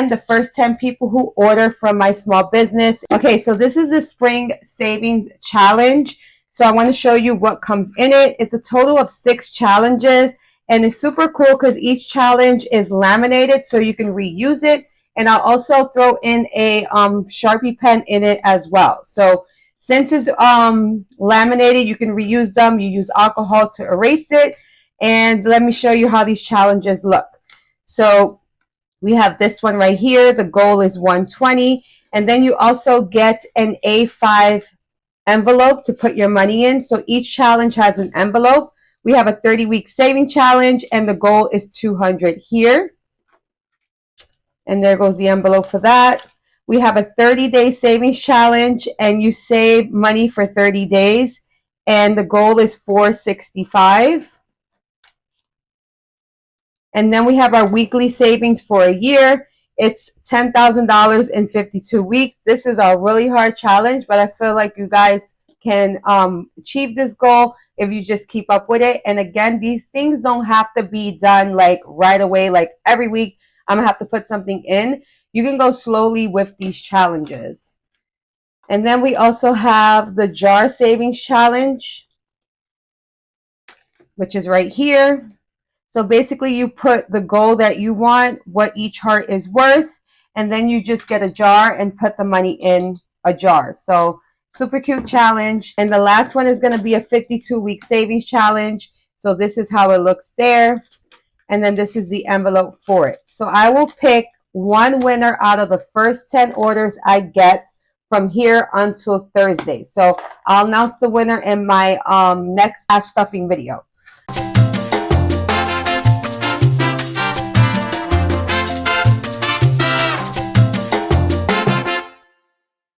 again, the first 10 people who order from my small business. Okay, so this is the spring savings challenge. So I want to show you what comes in it. It's a total of 6 challenges, and it's super cool because each challenge is laminated so you can reuse it. And I'll also throw in a Sharpie pen in it as well. So since it's laminated, you can reuse them. You use alcohol to erase it. And let me show you how these challenges look. So we have this one right here. The goal is 120. And then you also get an A5 envelope to put your money in. So each challenge has an envelope. We have a 30-week saving challenge, and the goal is 200 here. And there goes the envelope for that. We have a 30-day savings challenge, and you save money for 30 days. And the goal is 465. And then we have our weekly savings for a year. It's $10,000 in 52 weeks. This is a really hard challenge, but I feel like you guys can achieve this goal if you just keep up with it. And again, these things don't have to be done like right away, like every week I'm gonna have to put something in. You can go slowly with these challenges. And then we also have the jar savings challenge, which is right here. So basically you put the goal that you want, what each heart is worth, and then you just get a jar and put the money in a jar. So super cute challenge. And the last one is going to be a 52-week savings challenge. So this is how it looks there. And then this is the envelope for it. So I will pick one winner out of the first 10 orders I get from here until Thursday. So I'll announce the winner in my next cash stuffing video.